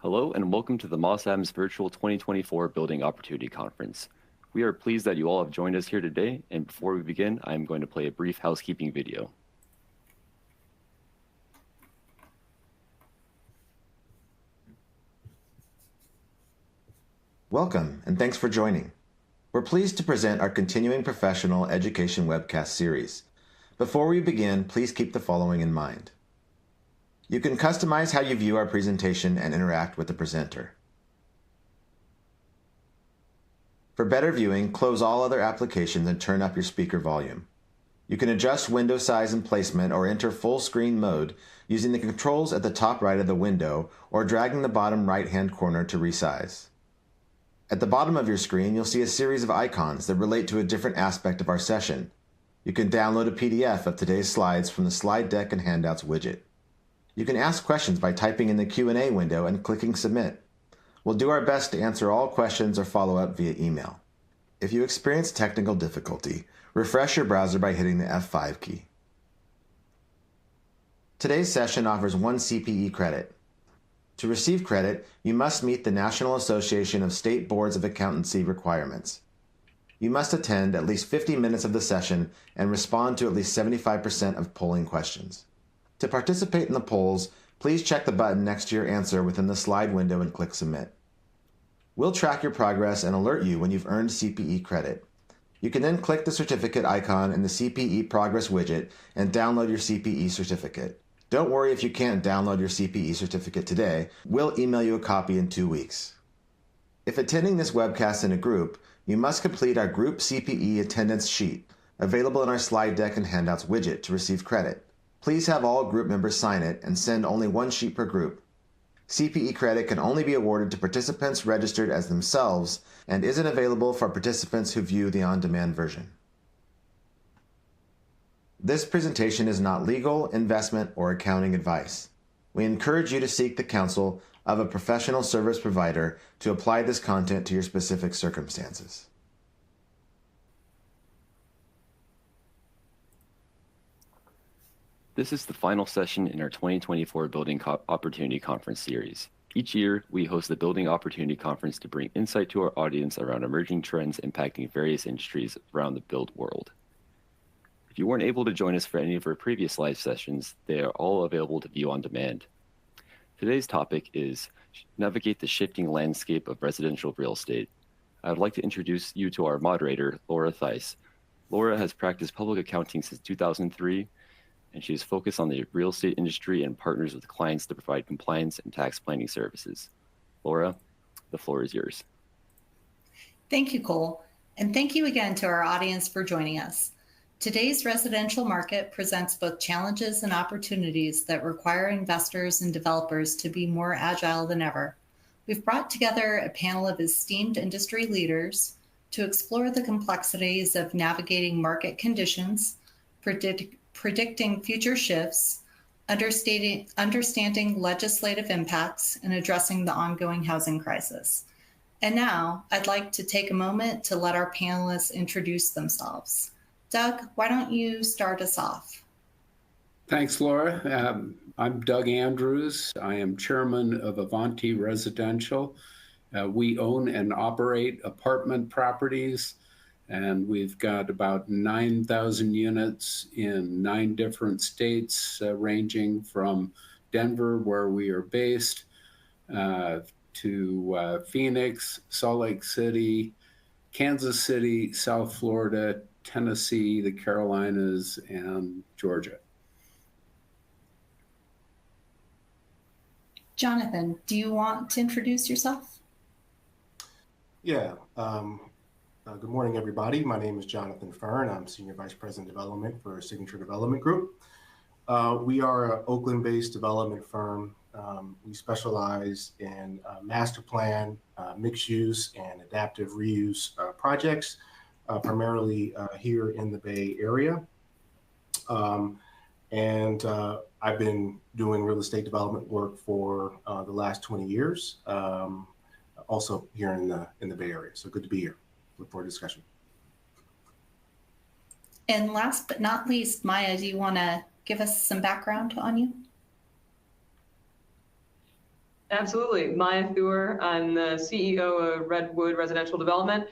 Hello and welcome to the Moss Adams Virtual 2024 Building Opportunity Conference. We are pleased that you all have joined us here today, and before we begin, I am going to play a brief housekeeping video. Welcome, and thanks for joining. We're pleased to present our continuing professional education webcast series. Before we begin, please keep the following in mind. You can customize how you view our presentation and interact with the presenter. For better viewing, close all other applications and turn up your speaker volume. You can adjust window size and placement or enter full screen mode using the controls at the top right of the window or dragging the bottom right-hand corner to resize. At the bottom of your screen, you'll see a series of icons that relate to a different aspect of our session. You can download a PDF of today's slides from the Slide Deck and Handouts widget. You can ask questions by typing in the Q&A window and clicking Submit. We'll do our best to answer all questions or follow up via email. If you experience technical difficulty, refresh your browser by hitting the F5 key. Today's session offers 1 CPE credit. To receive credit, you must meet the National Association of State Boards of Accountancy requirements. You must attend at least 50 minutes of the session and respond to at least 75% of polling questions. To participate in the polls, please check the button next to your answer within the slide window and click Submit. We'll track your progress and alert you when you've earned CPE credit. You can then click the certificate icon in the CPE Progress widget and download your CPE certificate. Don't worry if you can't download your CPE certificate today. We'll email you a copy in 2 weeks. If attending this webcast in a group, you must complete our group CPE attendance sheet, available in our slide deck and handouts widget to receive credit. Please have all group members sign it and send only 1 sheet per group. CPE credit can only be awarded to participants registered as themselves and isn't available for participants who view the on-demand version. This presentation is not legal, investment, or accounting advice. We encourage you to seek the counsel of a professional service provider to apply this content to your specific circumstances. This is the final session in our 2024 Building Opportunity Conference series. Each year, we host the Building Opportunity Conference to bring insight to our audience around emerging trends impacting various industries around the built world. If you weren't able to join us for any of our previous live sessions, they are all available to view on demand. Today's topic is Navigate the Shifting Landscape of Residential Real Estate. I would like to introduce you to our moderator, Laura Theuer. Laura has practiced public accounting since 2003, and she is focused on the real estate industry and partners with clients to provide compliance and tax planning services. Laura, the floor is yours. Thank you, Cole, and thank you again to our audience for joining us. Today's residential market presents both challenges and opportunities that require investors and developers to be more agile than ever. We've brought together a panel of esteemed industry leaders to explore the complexities of navigating market conditions, predicting future shifts, understanding legislative impacts, and addressing the ongoing housing crisis. And now, I'd like to take a moment to let our panelists introduce themselves. Doug, why don't you start us off? Thanks, Laura. I'm Doug Andrews. I am chairman of Avanti Residential. We own and operate apartment properties, and we've got about 9,000 units in 9 different states, ranging from Denver, where we are based, to Phoenix, Salt Lake City, Kansas City, South Florida, Tennessee, the Carolinas, and Georgia. Jonathan, do you want to introduce yourself? Yeah. Good morning, everybody. My name is Jonathan Fearn. I'm Senior Vice President Development for Signature Development Group. We are an Oakland-based development firm. We specialize in master plan, mixed use, and adaptive reuse projects, primarily here in the Bay Area. I've been doing real estate development work for the last 20 years, also here in the Bay Area. So good to be here. Look forward to discussion. And last but not least, Maya, do you want to give us some background on you? Absolutely. Maya Theuer. I'm the CEO of Redwood Residential Development.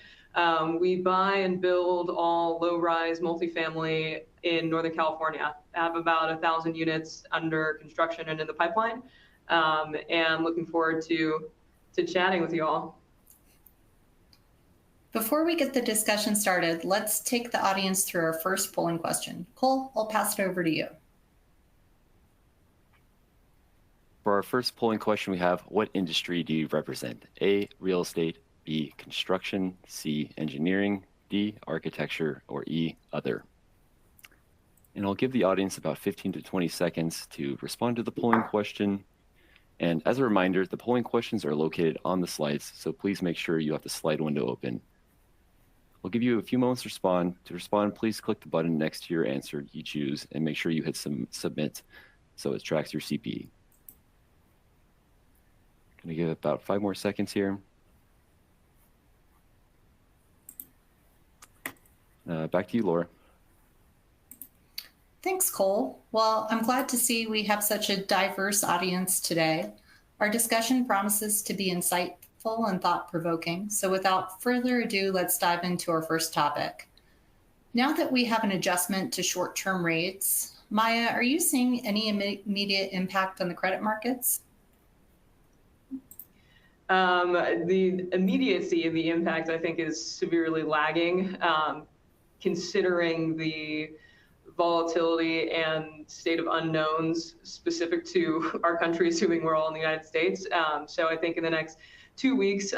We buy and build all low-rise multifamily in Northern California. I have about 1,000 units under construction and in the pipeline, and looking forward to chatting with you all. Before we get the discussion started, let's take the audience through our first polling question. Cole, I'll pass it over to you. For our first polling question, we have, what industry do you represent? A, real estate, B, construction, C, engineering, D, architecture, or E, other. And I'll give the audience about 15 to 20 seconds to respond to the polling question. And as a reminder, the polling questions are located on the slides, so please make sure you have the slide window open. We'll give you a few moments to respond. To respond, please click the button next to your answer you choose and make sure you hit submit so it tracks your CPE. Gonna give it about 5 more seconds here. Back to you, Laura. Thanks, Cole. Well, I'm glad to see we have such a diverse audience today. Our discussion promises to be insightful and thought-provoking. So without further ado, let's dive into our first topic. Now that we have an adjustment to short-term rates, Maya, are you seeing any immediate impact on the credit markets? The immediacy of the impact, I think, is severely lagging, considering the volatility and state of unknowns specific to our country, assuming we're all in the United States. So I think in the next 2 weeks,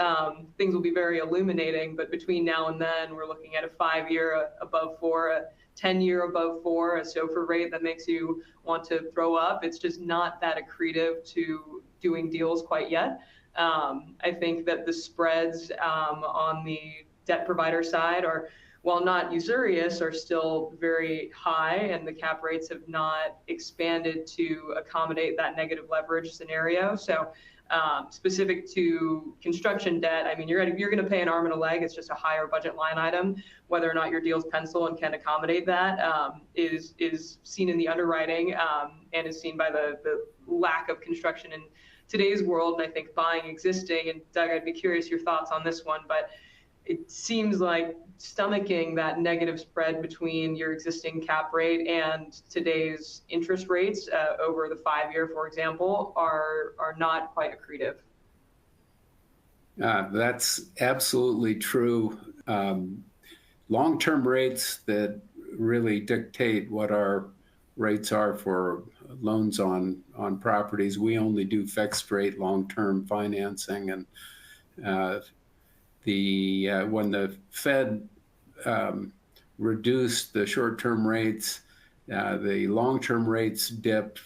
things will be very illuminating. But between now and then, we're looking at a 5-year above 4, a 10-year above 4, a SOFR rate that makes you want to throw up. It's just not that accretive to doing deals quite yet. I think that the spreads on the debt provider side are, while not usurious, are still very high, and the cap rates have not expanded to accommodate that negative leverage scenario. So specific to construction debt, I mean, you're going to pay an arm and a leg. It's just a higher budget line item. Whether or not your deal's pencil and can accommodate that is seen in the underwriting and is seen by the lack of construction in today's world. And I think buying existing, and Doug, I'd be curious your thoughts on this one, but it seems like stomaching that negative spread between your existing cap rate and today's interest rates over the 5-year, for example, are not quite accretive. That's absolutely true. Long-term rates that really dictate what our rates are for loans on properties. We only do fixed rate long-term financing, and when the Fed reduced the short-term rates, the long-term rates dipped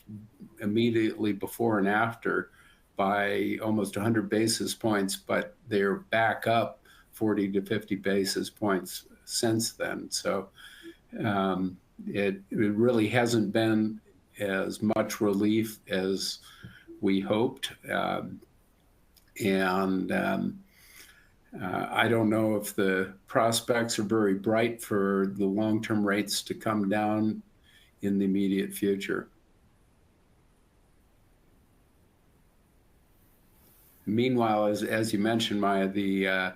immediately before and after by almost 100 basis points, but they're back up 40 to 50 basis points since then. So it really hasn't been as much relief as we hoped. I don't know if the prospects are very bright for the long-term rates to come down in the immediate future. Meanwhile, as you mentioned, Maya, the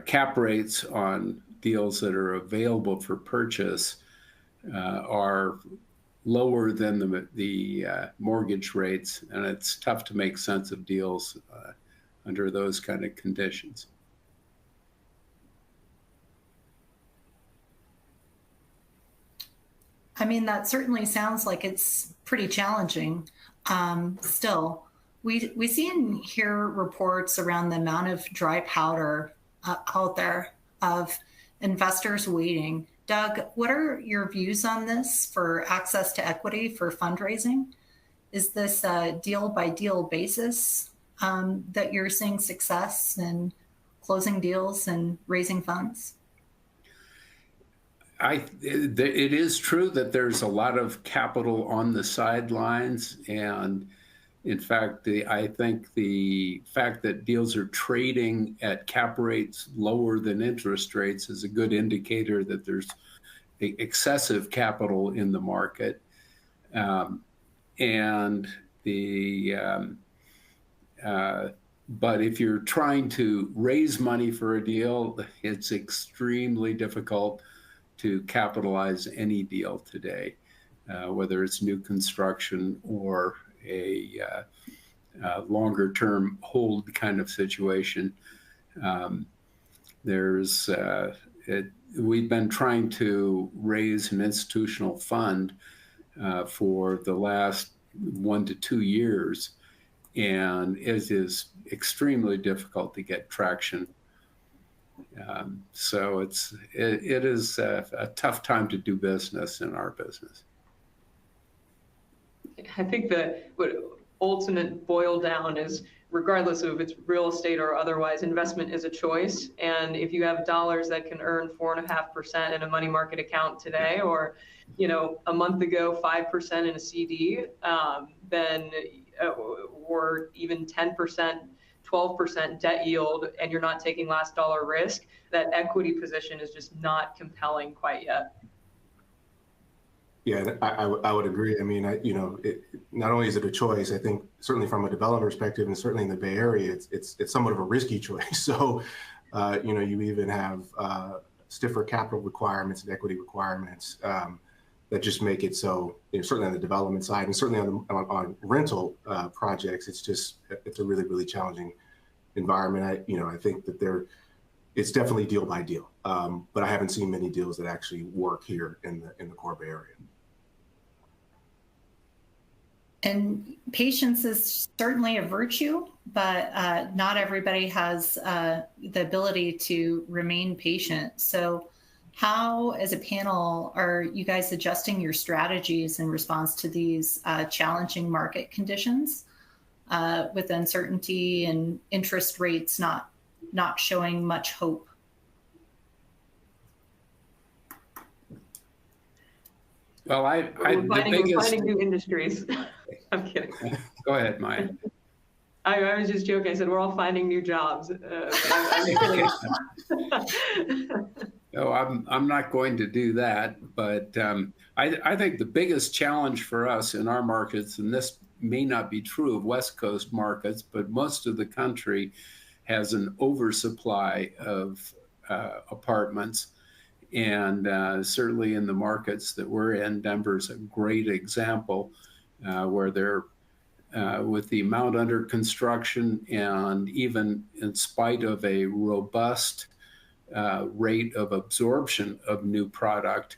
cap rates on deals that are available for purchase are lower than the mortgage rates, and it's tough to make sense of deals under those kind of conditions. I mean, that certainly sounds like it's pretty challenging. Still, we see and hear reports around the amount of dry powder out there of investors waiting. Doug, what are your views on this for access to equity for fundraising? Is this a deal-by-deal basis that you're seeing success in closing deals and raising funds? It is true that there's a lot of capital on the sidelines, and in fact, I think the fact that deals are trading at cap rates lower than interest rates is a good indicator that there's excessive capital in the market, and the But if you're trying to raise money for a deal, it's extremely difficult to capitalize any deal today, whether it's new construction or a longer term hold kind of situation. We've been trying to raise an institutional fund for the last 1 to 2 years, and it is extremely difficult to get traction. So it is a tough time to do business in our business. I think that what ultimate boil down is, regardless of if it's real estate or otherwise, investment is a choice. And if you have dollars that can earn 4.5% in a money market account today, or a month ago 5% in a CD, then or even 10%, 12% debt yield, and you're not taking last dollar risk, that equity position is just not compelling quite yet. Yeah, I would agree. I mean, not only is it a choice, I think certainly from a developer perspective, and certainly in the Bay Area, it's somewhat of a risky choice. So, you even have stiffer capital requirements and equity requirements that just make it so. Certainly on the development side, and certainly on rental projects, it's a really, really challenging environment. I think that it's definitely deal by deal, but I haven't seen many deals that actually work here in the core Bay Area. And patience is certainly a virtue, but not everybody has the ability to remain patient. So how, as a panel, are you guys adjusting your strategies in response to these challenging market conditions with uncertainty and interest rates not showing much hope? Well, we're finding new industries. I'm kidding. Go ahead, Maya. I was just joking. I said we're all finding new jobs. No, I'm not going to do that. But I think the biggest challenge for us in our markets, and this may not be true of West Coast markets, but most of the country has an oversupply of apartments. And certainly in the markets that we're in, Denver's a great example where they're with the amount under construction, and even in spite of a robust rate of absorption of new product,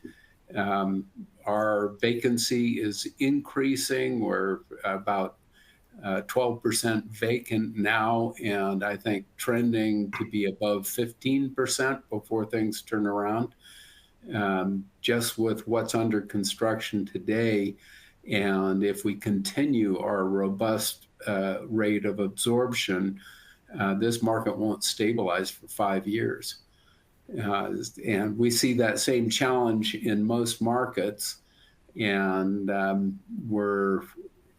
our vacancy is increasing. We're about 12% vacant now, and I think trending to be above 15% before things turn around. Just with what's under construction today, and if we continue our robust rate of absorption, this market won't stabilize for 5 years. And we see that same challenge in most markets, and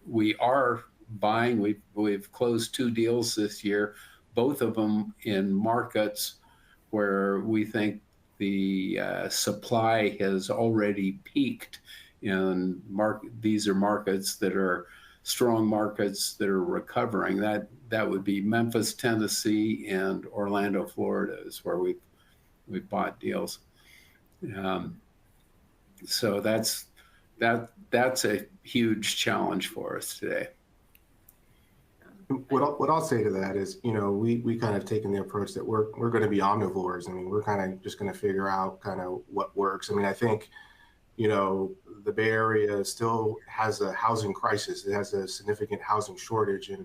we are buying. We've closed 2 deals this year, both of them in markets where we think the supply has already peaked. And these are markets that are strong markets that are recovering. That would be Memphis, Tennessee, and Orlando, Florida, is where we've bought deals. So that's a huge challenge for us today. What I'll say to that is, we kind of taken the approach that we're going to be omnivores. I mean, we're kind of just going to figure out kind of what works. I mean, I think, the Bay Area still has a housing crisis. It has a significant housing shortage. And,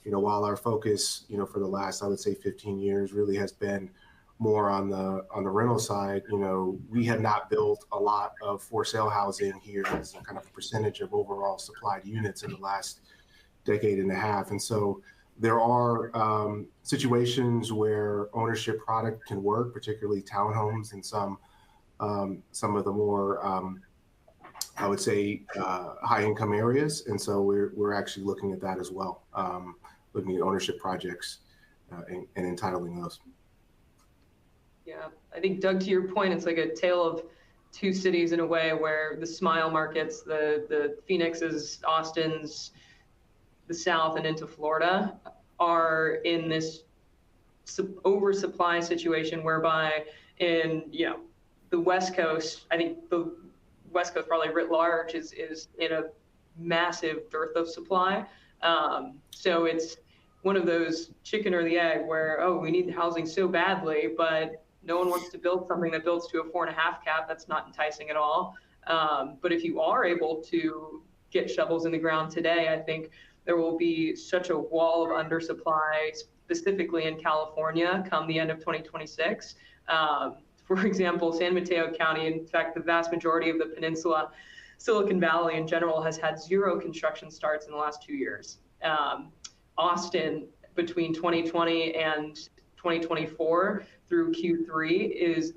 while our focus, for the last, I would say 15 years really has been more on the rental side, we have not built a lot of for sale housing here as a kind of percentage of overall supplied units in the last decade and a half. And so there are situations where ownership product can work, particularly townhomes and some of the more, I would say, high income areas. And so we're actually looking at that as well, looking at ownership projects and entitling those. Yeah, I think, Doug, to your point, it's like a tale of 2 cities in a way, where the smile markets, the Phoenixes, Austins, the South, and into Florida are in this oversupply situation whereby in, the West Coast, I think the West Coast probably writ large is in a massive dearth of supply. So it's one of those chicken or the egg where, oh, we need housing so badly, but no one wants to build something that builds to a 4.5 cap. That's not enticing at all. But if you are able to get shovels in the ground today, I think there will be such a wall of undersupply, specifically in California, come the end of 2026. For example, San Mateo County, in fact, the vast majority of the peninsula, Silicon Valley in general, has had 0 construction starts in the last 2 years. Austin, between 2020 and 2024 through Q3, is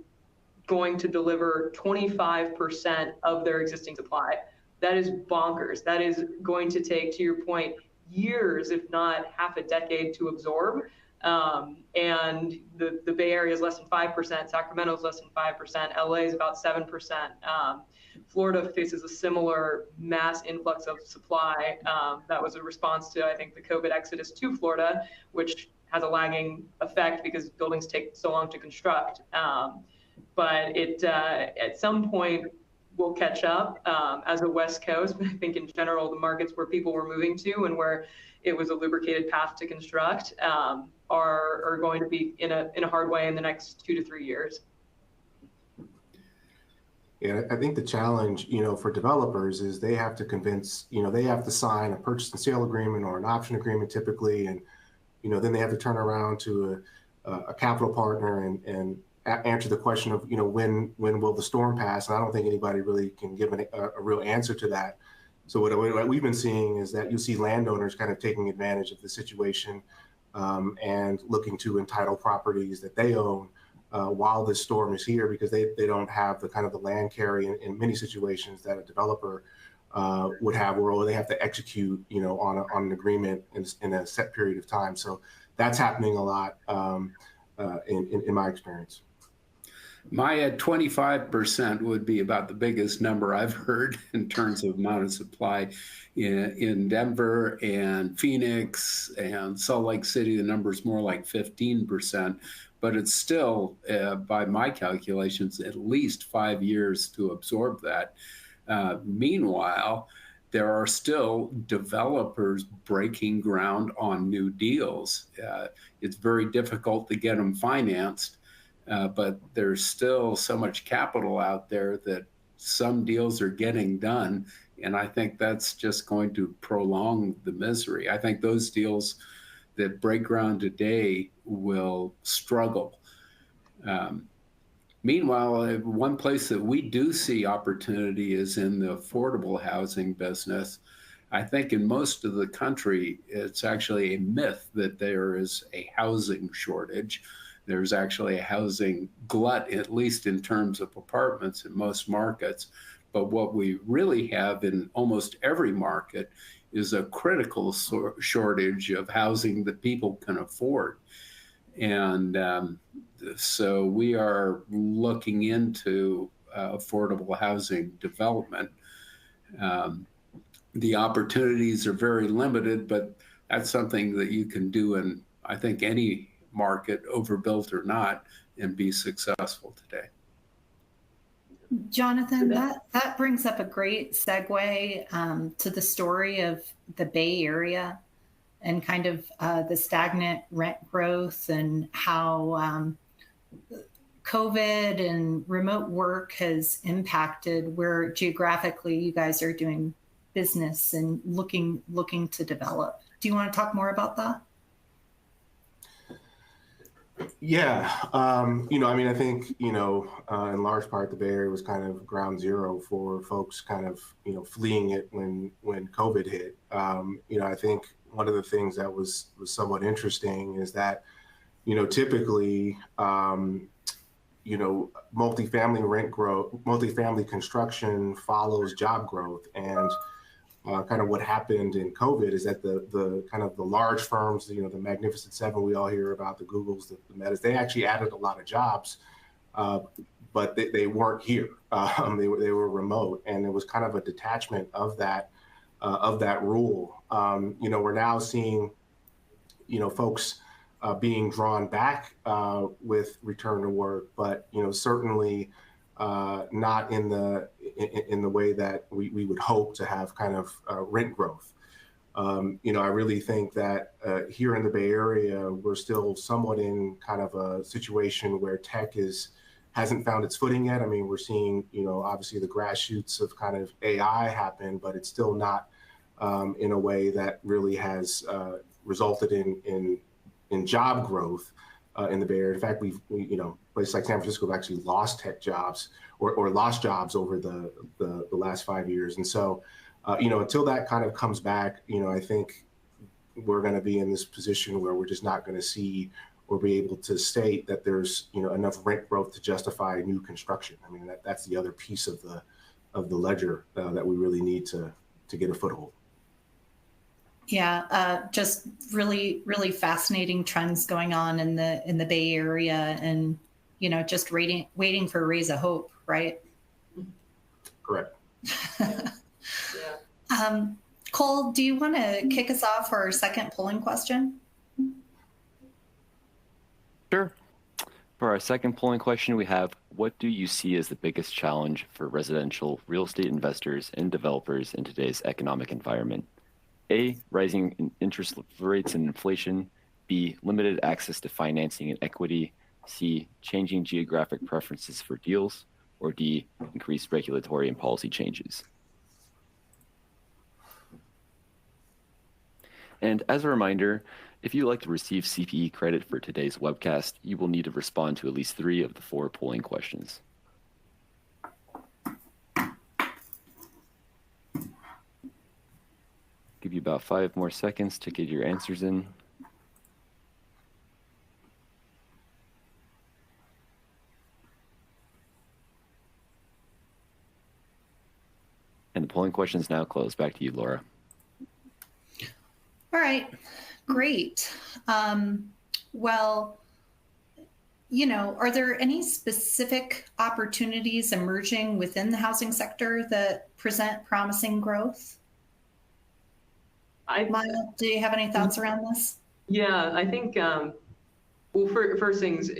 going to deliver 25% of their existing supply. That is bonkers. That is going to take, to your point, years, if not half a decade to absorb. And the Bay Area is less than 5%, Sacramento is less than 5%, LA is about 7%. Florida faces a similar mass influx of supply. That was a response to, I think, the COVID exodus to Florida, which has a lagging effect because buildings take so long to construct. But it, at some point, will catch up as a West Coast. But I think in general, the markets where people were moving to and where it was a lubricated path to construct are going to be in a hard way in the next 2 to 3 years. Yeah, I think the challenge, for developers is they have to convince, they have to sign a purchase and sale agreement or an option agreement typically, and then they have to turn around to a capital partner and answer the question of, when will the storm pass? And I don't think anybody really can give a real answer to that. So what we've been seeing is that you see landowners kind of taking advantage of the situation and looking to entitle properties that they own while this storm is here, because they don't have the kind of the land carry in many situations that a developer would have, where they have to execute, on an agreement in a set period of time. So that's happening a lot in my experience. My 25% would be about the biggest number I've heard in terms of amount of supply in Denver and Phoenix and Salt Lake City. The number's more like 15%, but it's still, by my calculations, at least 5 years to absorb that. Meanwhile, there are still developers breaking ground on new deals. It's very difficult to get them financed. But there's still so much capital out there that some deals are getting done. And I think that's just going to prolong the misery. I think those deals that break ground today will struggle. Meanwhile, one place that we do see opportunity is in the affordable housing business. I think in most of the country, it's actually a myth that there is a housing shortage. There's actually a housing glut, at least in terms of apartments in most markets. But what we really have in almost every market is a critical shortage of housing that people can afford. And so we are looking into affordable housing development. The opportunities are very limited, but that's something that you can do in, I think, any market, overbuilt or not, and be successful today. Jonathan, that brings up a great segue to the story of the Bay Area and kind of the stagnant rent growth and how COVID and remote work has impacted where geographically you guys are doing business and looking to develop. Do you want to talk more about that? Yeah, I think, in large part, the Bay Area was kind of ground zero for folks kind of, fleeing it when COVID hit. I think one of the things that was somewhat interesting is that, typically, multifamily construction follows job growth. And kind of what happened in COVID is that the kind of the large firms, the Magnificent Seven we all hear about, the Googles, the Metas, they actually added a lot of jobs, but they weren't here. They were remote, and it was kind of a detachment of that rule. We're now seeing, folks being drawn back with return to work, but certainly not in the way that we would hope to have kind of rent growth. I really think that here in the Bay Area, we're still somewhat in kind of a situation where tech hasn't found its footing yet. I mean, we're seeing, obviously the grass shoots of kind of AI happen, but it's still not in a way that really has resulted in job growth in the Bay Area. In fact, we places like San Francisco have actually lost tech jobs or lost jobs over the last 5 years. And so, until that kind of comes back, I think we're going to be in this position where we're just not going to see or be able to state that there's enough rent growth to justify new construction. I mean, that's the other piece of the ledger that we really need to get a foothold. Yeah, just really, really fascinating trends going on in the Bay Area, and just waiting for a rays of hope, right? Correct. Yeah. Cole, do you want to kick us off for our second polling question? Sure. For our second polling question, we have, what do you see as the biggest challenge for residential real estate investors and developers in today's economic environment? A, rising interest rates and inflation. B, limited access to financing and equity. C, changing geographic preferences for deals. Or D, increased regulatory and policy changes. And as a reminder, if you'd like to receive CPE credit for today's webcast, you will need to respond to at least 3 of the 4 polling questions. Give you about 5 more seconds to get your answers in. And the polling question is now closed. Back to you, Laura. All right, great. Well, are there any specific opportunities emerging within the housing sector that present promising growth? Maya, do you have any thoughts around this? Yeah, I think, first things,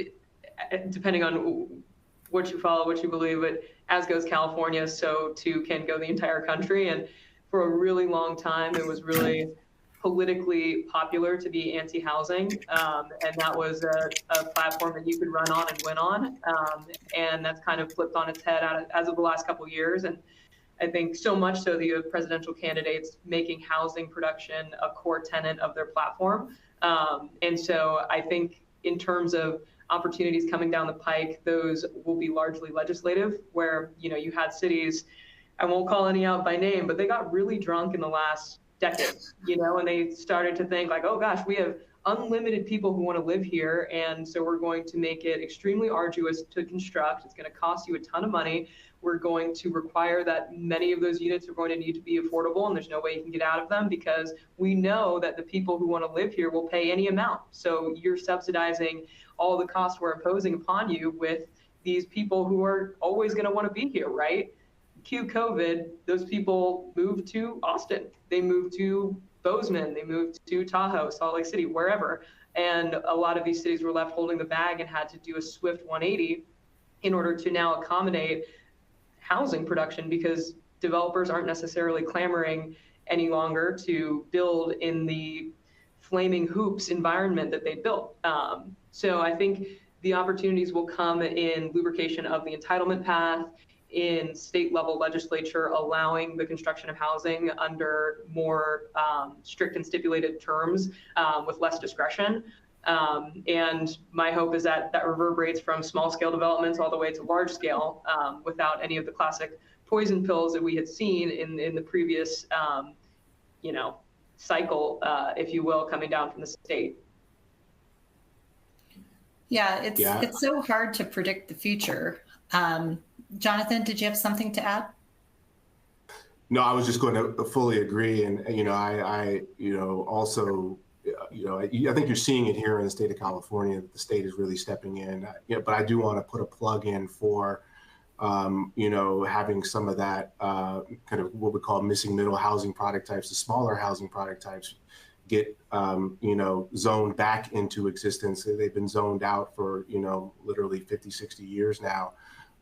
depending on what you follow, what you believe, but as goes California, so too can go the entire country. And for a really long time, it was really politically popular to be anti-housing, and that was a platform that you could run on and win on, and that's kind of flipped on its head as of the last couple of years. And I think so much so that you have presidential candidates making housing production a core tenet of their platform. And so I think in terms of opportunities coming down the pike, those will be largely legislative, where you had cities, I won't call any out by name, but they got really drunk in the last decade, and they started to think like, oh gosh, we have unlimited people who want to live here, and so we're going to make it extremely arduous to construct. It's going to cost you a ton of money. We're going to require that many of those units are going to need to be affordable, and there's no way you can get out of them because we know that the people who want to live here will pay any amount. So you're subsidizing all the costs we're imposing upon you with these people who are always going to want to be here, right? Cue COVID, those people moved to Austin. They moved to Bozeman. They moved to Tahoe, Salt Lake City, wherever. And a lot of these cities were left holding the bag and had to do a swift 180 in order to now accommodate housing production, because developers aren't necessarily clamoring any longer to build in the flaming hoops environment that they built. So I think the opportunities will come in lubrication of the entitlement path, in state level legislature allowing the construction of housing under more strict and stipulated terms with less discretion. And my hope is that that reverberates from small scale developments all the way to large scale without any of the classic poison pills that we had seen in the previous cycle, if you will, coming down from the state. Yeah, it's so hard to predict the future. Jonathan, did you have something to add? No, I was just going to fully agree. And, I also, I think you're seeing it here in the state of California, that the state is really stepping in. But I do want to put a plug in for, having some of that kind of what we call missing middle housing product types, the smaller housing product types, get, zoned back into existence. They've been zoned out for, literally 50, 60 years now.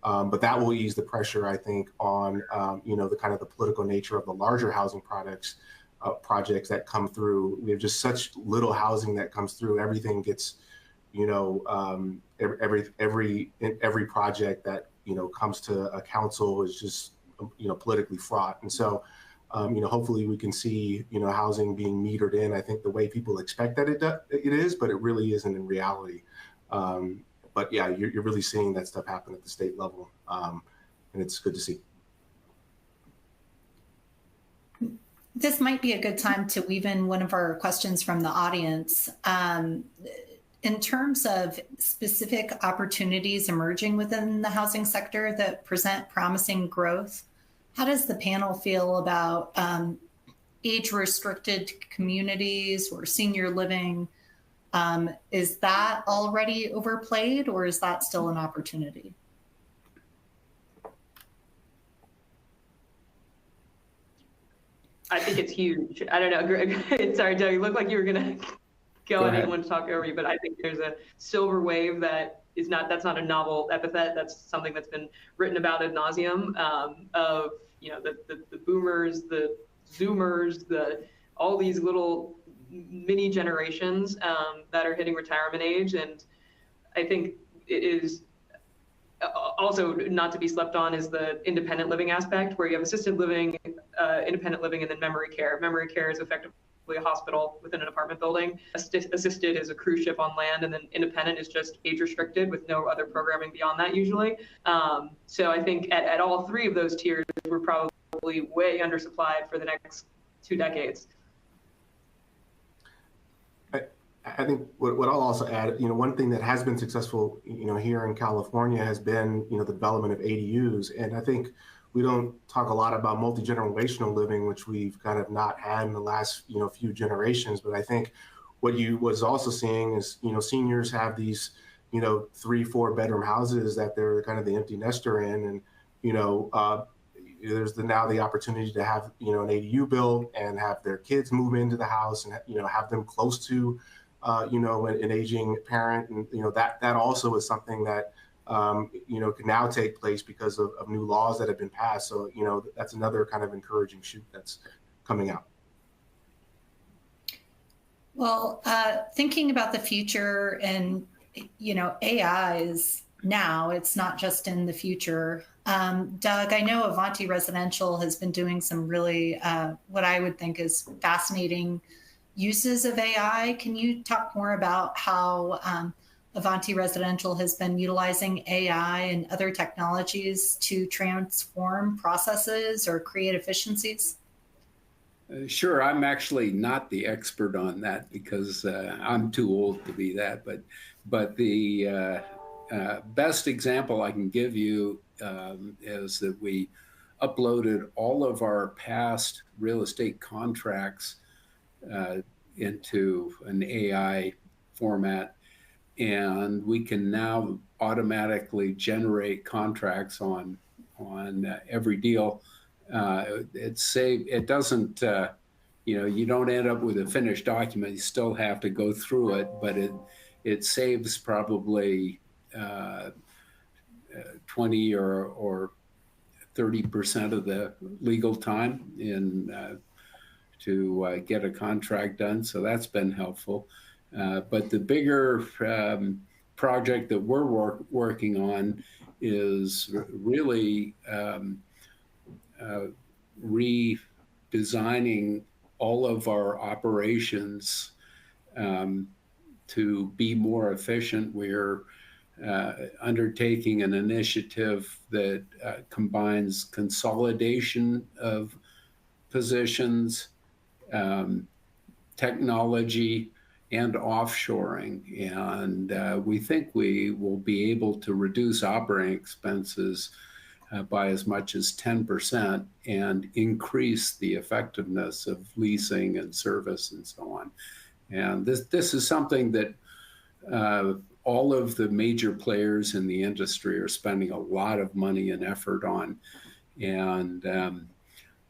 But that will ease the pressure, I think, on, the kind of the political nature of the larger housing projects that come through. We have just such little housing that comes through. Everything gets, every project that, comes to a council is just, politically fraught. And so, hopefully we can see, housing being metered in, I think the way people expect that it is, but it really isn't in reality. But yeah, you're really seeing that stuff happen at the state level. And it's good to see. This might be a good time to weave in one of our questions from the audience. In terms of specific opportunities emerging within the housing sector that present promising growth, how does the panel feel about age-restricted communities or senior living? Is that already overplayed, or is that still an opportunity? I think it's huge. I don't know, Greg. Sorry, Doug, you look like you were gonna go and I didn't want to talk over you, but I think there's a silver wave that's not a novel epithet. That's something that's been written about ad nauseum, of, the boomers, the zoomers, all these little mini generations that are hitting retirement age. And I think it is also not to be slept on is the independent living aspect, where you have assisted living, independent living, and then memory care. Memory care is effectively a hospital within an apartment building. Assisted is a cruise ship on land, and then independent is just age restricted with no other programming beyond that usually. So I think at all three of those tiers, we're probably way undersupplied for the next 2 decades. I think what I'll also add, one thing that has been successful, here in California has been, the development of ADUs. And I think we don't talk a lot about multi-generational living, which we've kind of not had in the last, few generations. But I think what you was also seeing is, seniors have these, 3-4 bedroom houses that they're kind of the empty nester in. And, there's now the opportunity to have, an ADU built and have their kids move into the house and, have them close to, an aging parent. And, that also is something that, can now take place because of new laws that have been passed. So, that's another kind of encouraging shoot that's coming out. Well, thinking about the future and, AI is now, it's not just in the future. Doug, I know Avanti Residential has been doing some really, what I would think is fascinating uses of AI. Can you talk more about how Avanti Residential has been utilizing AI and other technologies to transform processes or create efficiencies? Sure. I'm actually not the expert on that because I'm too old to be that. But the best example I can give you is that we uploaded all of our past real estate contracts into an AI format, and we can now automatically generate contracts on every deal. It doesn't, you don't end up with a finished document. You still have to go through it, but it saves probably 20 or 30% of the legal time to get a contract done. So that's been helpful. But the bigger project that we're working on is really redesigning all of our operations to be more efficient. We're undertaking an initiative that combines consolidation of positions, technology, and offshoring. And we think we will be able to reduce operating expenses by as much as 10% and increase the effectiveness of leasing and service and so on. And this is something that all of the major players in the industry are spending a lot of money and effort on. And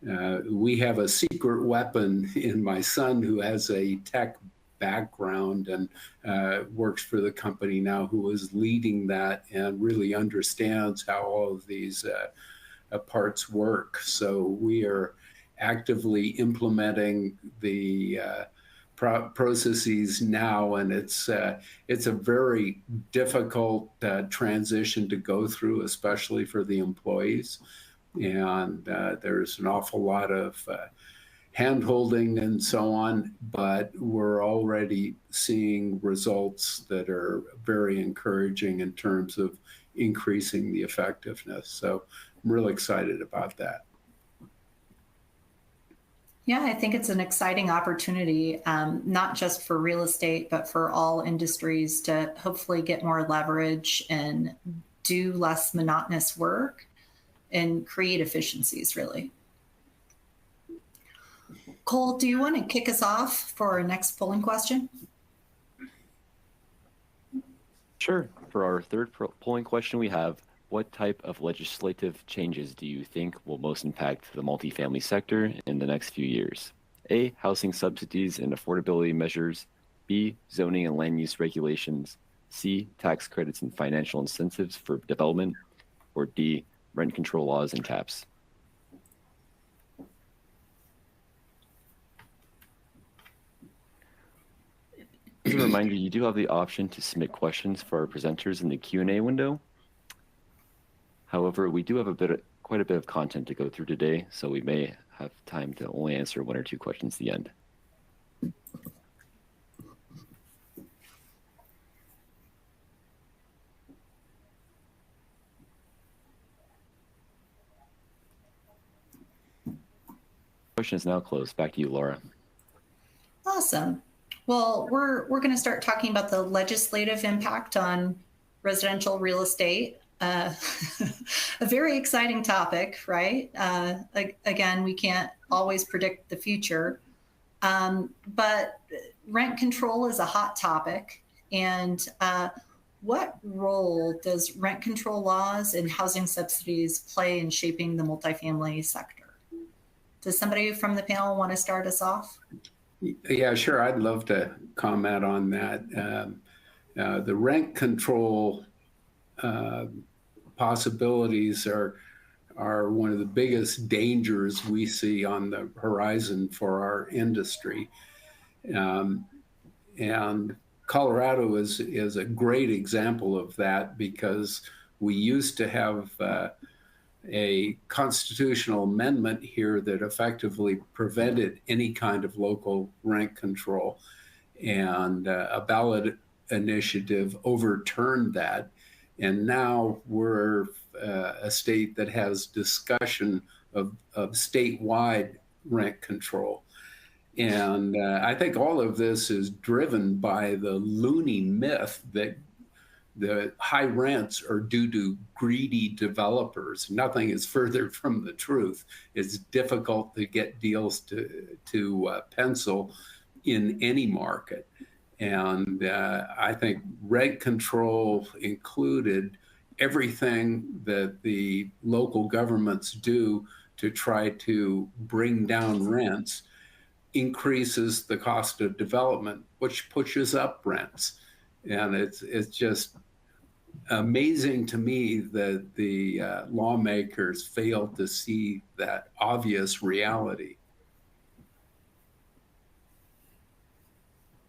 We have a secret weapon in my son who has a tech background and works for the company now, who is leading that and really understands how all of these parts work. So we are actively implementing the processes now, and it's a very difficult transition to go through, especially for the employees. And there's an awful lot of hand-holding and so on, but we're already seeing results that are very encouraging in terms of increasing the effectiveness. So I'm really excited about that. Yeah, I think it's an exciting opportunity, not just for real estate, but for all industries to hopefully get more leverage and do less monotonous work and create efficiencies, really. Cole, do you want to kick us off for our next polling question? Sure. For our third polling question, we have, what type of legislative changes do you think will most impact the multifamily sector in the next few years? A, housing subsidies and affordability measures. B, zoning and land use regulations. C, tax credits and financial incentives for development. Or D, rent control laws and caps. As a reminder, you do have the option to submit questions for our presenters in the Q&A window. However, we do have quite a bit of content to go through today, so we may have time to only answer one or two questions at the end. Question is now closed. Back to you, Laura. Awesome. Well, we're going to start talking about the legislative impact on residential real estate. A very exciting topic, right? Again, we can't always predict the future, but rent control is a hot topic. And what role does rent control laws and housing subsidies play in shaping the multifamily sector? Does somebody from the panel want to start us off? Yeah, sure. I'd love to comment on that. The rent control possibilities are one of the biggest dangers we see on the horizon for our industry. And Colorado is a great example of that, because we used to have a constitutional amendment here that effectively prevented any kind of local rent control. And a ballot initiative overturned that. And now we're a state that has discussion of statewide rent control. And I think all of this is driven by the loony myth that the high rents are due to greedy developers. Nothing is further from the truth. It's difficult to get deals to pencil in any market. And I think rent control included everything that the local governments do to try to bring down rents increases the cost of development, which pushes up rents. And it's just amazing to me that the lawmakers failed to see that obvious reality.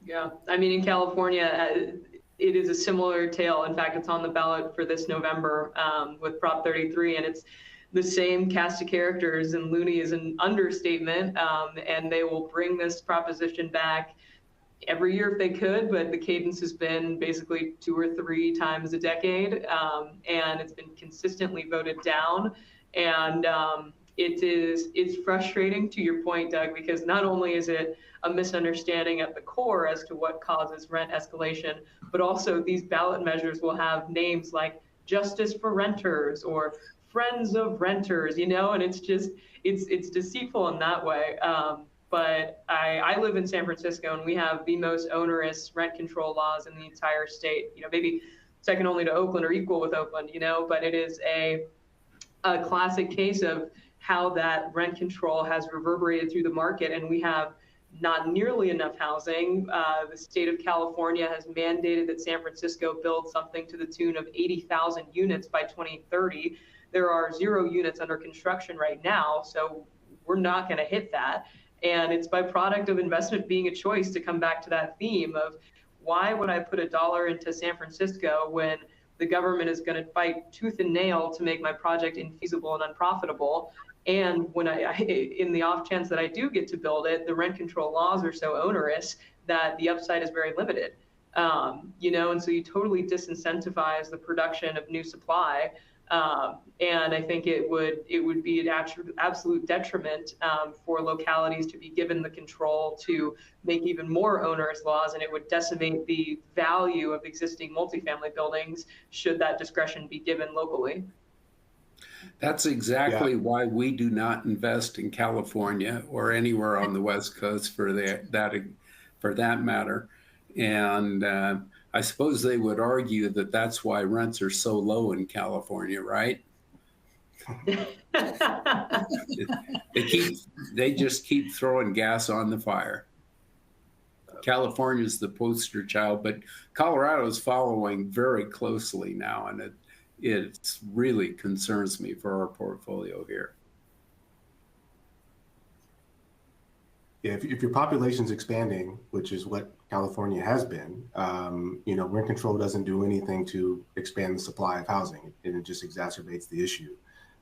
Yeah, I mean, in California, it is a similar tale. In fact, it's on the ballot for this November with Prop 33, and it's the same cast of characters, and loony is an understatement, and they will bring this proposition back every year if they could, but the cadence has been basically 2 or 3 times a decade, and it's been consistently voted down. And it's frustrating, to your point, Doug, because not only is it a misunderstanding at the core as to what causes rent escalation, but also these ballot measures will have names like Justice for Renters or Friends of Renters, and it's just, it's deceitful in that way. But I live in San Francisco, and we have the most onerous rent control laws in the entire state, maybe second only to Oakland or equal with Oakland, but it is a classic case of how that rent control has reverberated through the market, and we have not nearly enough housing. The state of California has mandated that San Francisco build something to the tune of 80,000 units by 2030. There are 0 units under construction right now, so we're not going to hit that. And it's by product of investment being a choice, to come back to that theme of why would I put $1 into San Francisco when the government is going to fight tooth and nail to make my project infeasible and unprofitable? And when in the off chance that I do get to build it, the rent control laws are so onerous that the upside is very limited. And so you totally disincentivize the production of new supply. And I think it would be an absolute detriment for localities to be given the control to make even more onerous laws, and it would decimate the value of existing multifamily buildings should that discretion be given locally. That's exactly why we do not invest in California or anywhere on the West Coast for that matter. And I suppose they would argue that that's why rents are so low in California, right? They just keep throwing gas on the fire. California is the poster child, but Colorado is following very closely now, and it really concerns me for our portfolio here. Yeah, if your population's expanding, which is what California has been, rent control doesn't do anything to expand the supply of housing, and it just exacerbates the issue.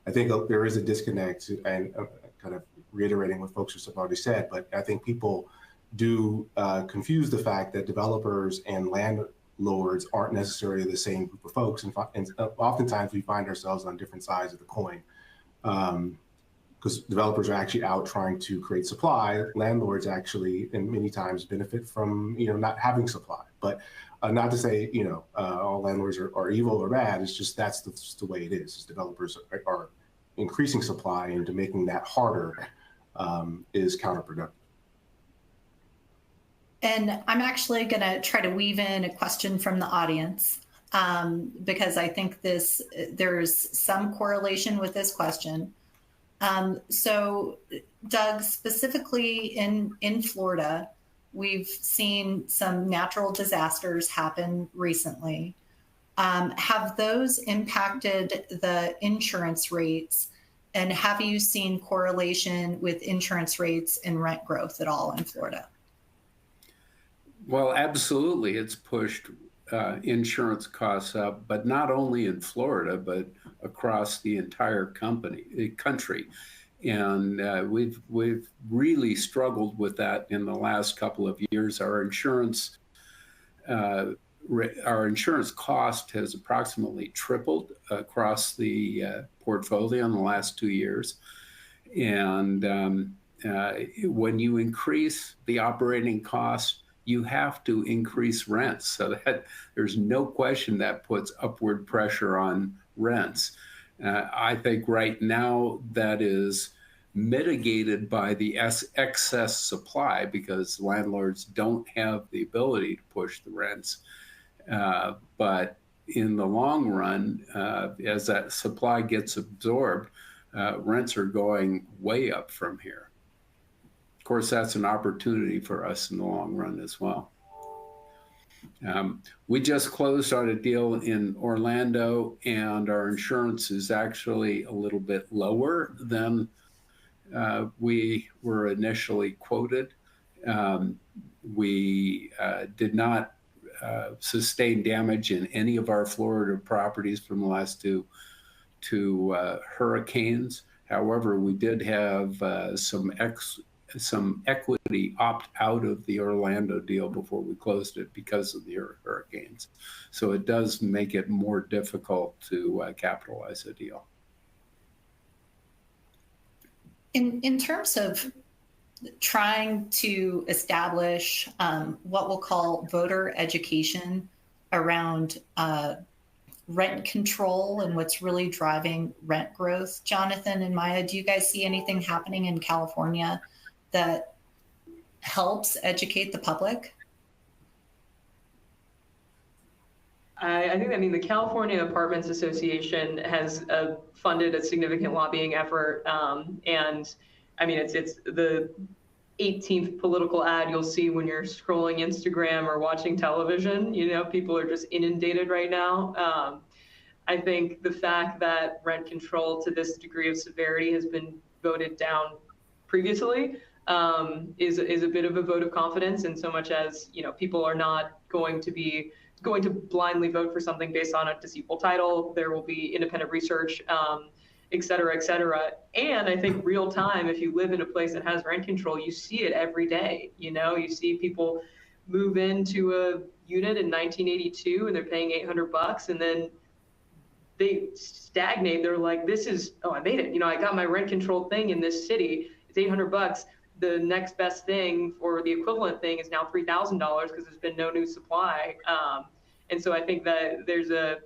I think there is a disconnect, and kind of reiterating what folks have already said, but I think people do confuse the fact that developers and landlords aren't necessarily the same group of folks, and oftentimes we find ourselves on different sides of the coin. Because developers are actually out trying to create supply. Landlords actually, and many times, benefit from not having supply. But not to say all landlords are evil or bad. It's just that's the way it is. Developers are increasing supply, and to making that harder is counterproductive. And I'm actually going to try to weave in a question from the audience because I think there's some correlation with this question. So, Doug, specifically in Florida, we've seen some natural disasters happen recently. Have those impacted the insurance rates? And have you seen correlation with insurance rates and rent growth at all in Florida? Well, absolutely. It's pushed insurance costs up, but not only in Florida, but across the entire country. And we've really struggled with that in the last couple of years. Our insurance cost has approximately tripled across the portfolio in the last 2 years. And when you increase the operating costs, you have to increase rents, so that there's no question that puts upward pressure on rents. I think right now that is mitigated by the excess supply, because landlords don't have the ability to push the rents. But in the long run, as that supply gets absorbed, rents are going way up from here. Of course, that's an opportunity for us in the long run as well. We just closed on a deal in Orlando, and our insurance is actually a little bit lower than we were initially quoted. We did not sustain damage in any of our Florida properties from the last two hurricanes. However, we did have some equity opt out of the Orlando deal before we closed it because of the hurricanes. So it does make it more difficult to capitalize a deal. In terms of trying to establish what we'll call voter education around rent control and what's really driving rent growth, Jonathan and Maya, do you guys see anything happening in California that helps educate the public? I think, I mean, the California Apartments Association has funded a significant lobbying effort. And I mean, it's the 18th political ad you'll see when you're scrolling Instagram or watching television. You know, people are just inundated right now. I think the fact that rent control to this degree of severity has been voted down previously is a bit of a vote of confidence, in so much as, you know, people are not going to blindly vote for something based on a deceitful title. There will be independent research, et cetera, et cetera. And I think real time, if you live in a place that has rent control, you see it every day. You know, you see people move into a unit in 1982 and they're paying $800, and then they stagnate. They're like, this is, oh, I made it. You know, I got my rent control thing in this city. It's $800. The next best thing, or the equivalent thing, is now $3,000 because there's been no new supply. And so I think that there's a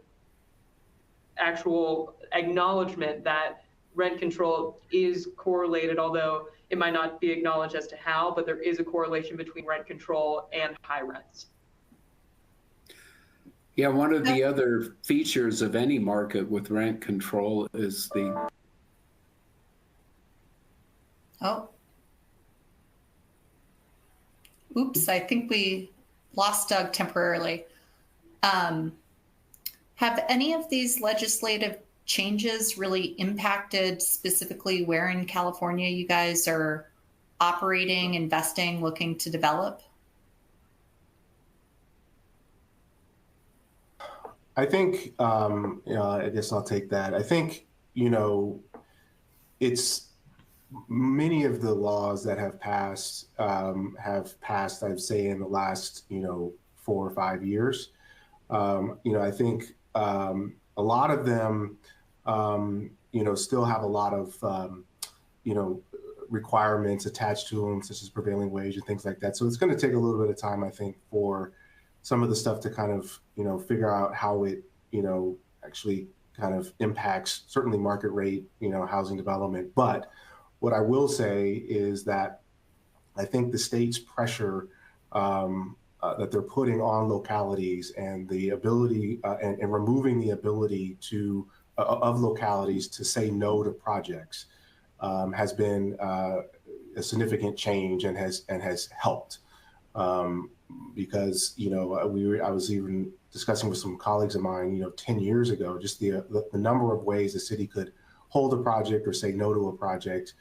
actual acknowledgement that rent control is correlated, although it might not be acknowledged as to how, but there is a correlation between rent control and high rents. Yeah, one of the other features of any market with rent control is the... Oh. Oops, I think we lost Doug temporarily. Have any of these legislative changes really impacted specifically where in California you guys are operating, investing, looking to develop? I think, I guess I'll take that. I think, you know, it's many of the laws that have passed, I'd say, in the last, 4 or 5 years. I think a lot of them, still have a lot of, requirements attached to them, such as prevailing wage and things like that. So it's going to take a little bit of time, I think, for some of the stuff to kind of, figure out how it, actually kind of impacts certainly market rate, housing development. But what I will say is that I think the state's pressure that they're putting on localities, and the ability and removing the ability of localities to say no to projects has been a significant change, and has helped. Because I was even discussing with some colleagues of mine, 10 years ago, just the number of ways the city could hold a project or say no to a project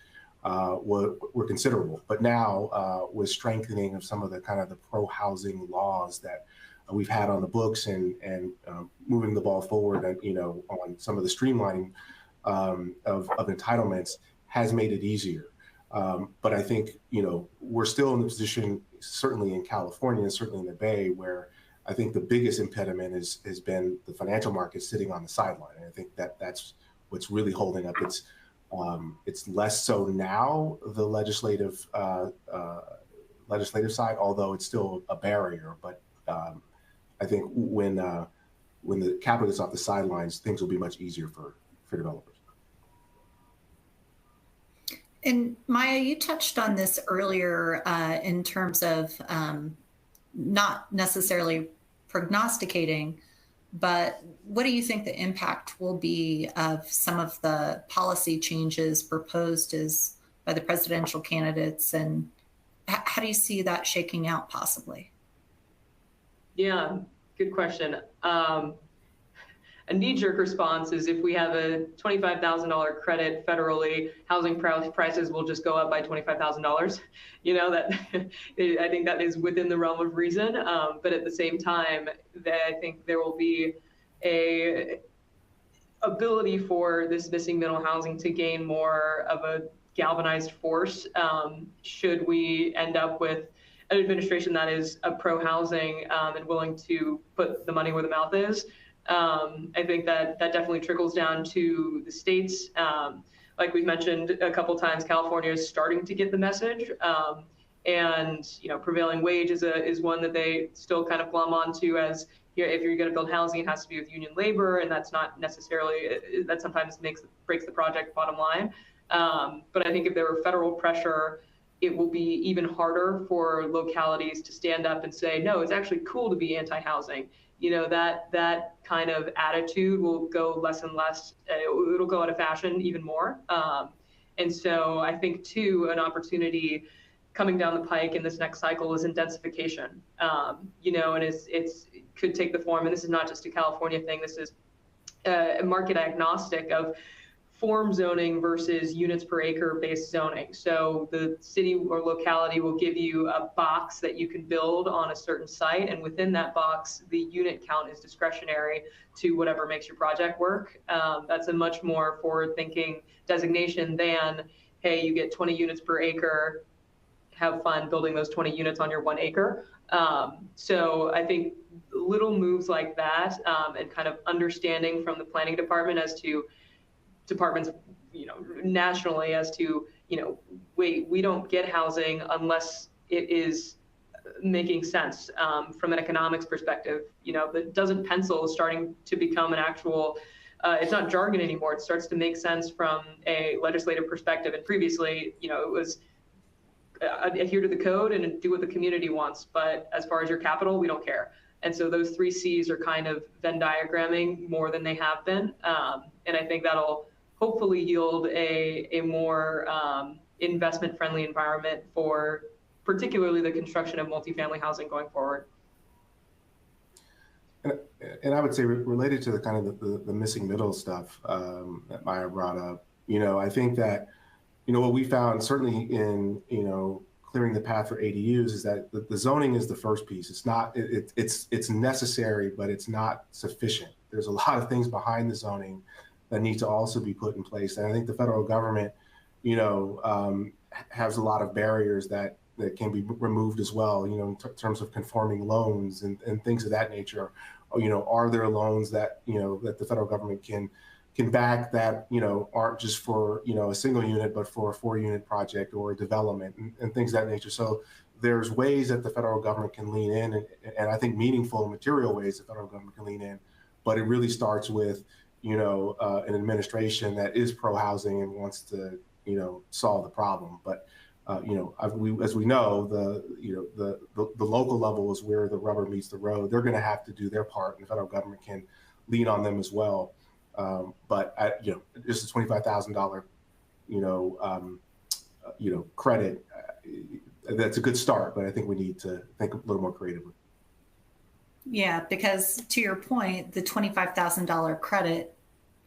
were considerable. But now, with strengthening of some of the kind of the pro-housing laws that we've had on the books, and moving the ball forward, and on some of the streamlining of entitlements, has made it easier. But I think, we're still in the position, certainly in California, and certainly in the Bay, where I think the biggest impediment has been the financial market sitting on the sideline. And I think that's what's really holding up. It's less so now, the legislative side, although it's still a barrier. But I think when the capital is off the sidelines, things will be much easier for developers. And Maya, you touched on this earlier in terms of not necessarily prognosticating, but what do you think the impact will be of some of the policy changes proposed by the presidential candidates, and how do you see that shaking out possibly? Yeah, good question. A knee-jerk response is, if we have a $25,000 credit federally, housing prices will just go up by $25,000. That I think that is within the realm of reason. But at the same time, I think there will be a ability for this missing middle housing to gain more of a galvanized force, should we end up with an administration that is a pro-housing and willing to put the money where the mouth is. I think that definitely trickles down to the states. Like we've mentioned a couple times, California is starting to get the message. And prevailing wage is one that they still kind of glom onto as, if you're going to build housing, it has to be with union labor, and that's not necessarily, that sometimes breaks the project bottom line. But I think if there were federal pressure, it will be even harder for localities to stand up and say, no, it's actually cool to be anti-housing. that kind of attitude will go less and less. It'll go out of fashion even more. And so I think too, an opportunity coming down the pike in this next cycle is intensification. And it could take the form, and this is not just a California thing. This is market agnostic of form zoning versus units per acre based zoning. So the city or locality will give you a box that you can build on a certain site, and within that box, the unit count is discretionary to whatever makes your project work. That's a much more forward-thinking designation than, hey, you get 20 units per acre, have fun building those 20 units on your 1 acre. So I think little moves like that, and kind of understanding from the planning department as to departments, nationally as to, wait, we don't get housing unless it is making sense from an economics perspective. That doesn't pencil is starting to become an actual, it's not jargon anymore. It starts to make sense from a legislative perspective. And previously, it was adhere to the code and do what the community wants. But as far as your capital, we don't care. And so those 3 C's are kind of Venn diagramming more than they have been. And I think that'll hopefully yield a more investment-friendly environment for particularly the construction of multifamily housing going forward. And I would say related to the kind of the missing middle stuff that Maya brought up, I think that, what we found certainly in, clearing the path for ADUs is that the zoning is the first piece. It's not, it's necessary, but it's not sufficient. There's a lot of things behind the zoning that need to also be put in place. And I think the federal government, has a lot of barriers that can be removed as well, in terms of conforming loans and things of that nature. Are there loans that, that the federal government can back that, aren't just for, a single unit, but for a 4-unit project or a development and things of that nature. So there's ways that the federal government can lean in, and I think meaningful material ways the federal government can lean in, but it really starts with, an administration that is pro-housing and wants to, solve the problem. But, as we know, the local level is where the rubber meets the road. They're going to have to do their part, and the federal government can lean on them as well. But just a $25,000, credit, that's a good start. But I think we need to think a little more creatively. Yeah, because to your point, the $25,000 credit,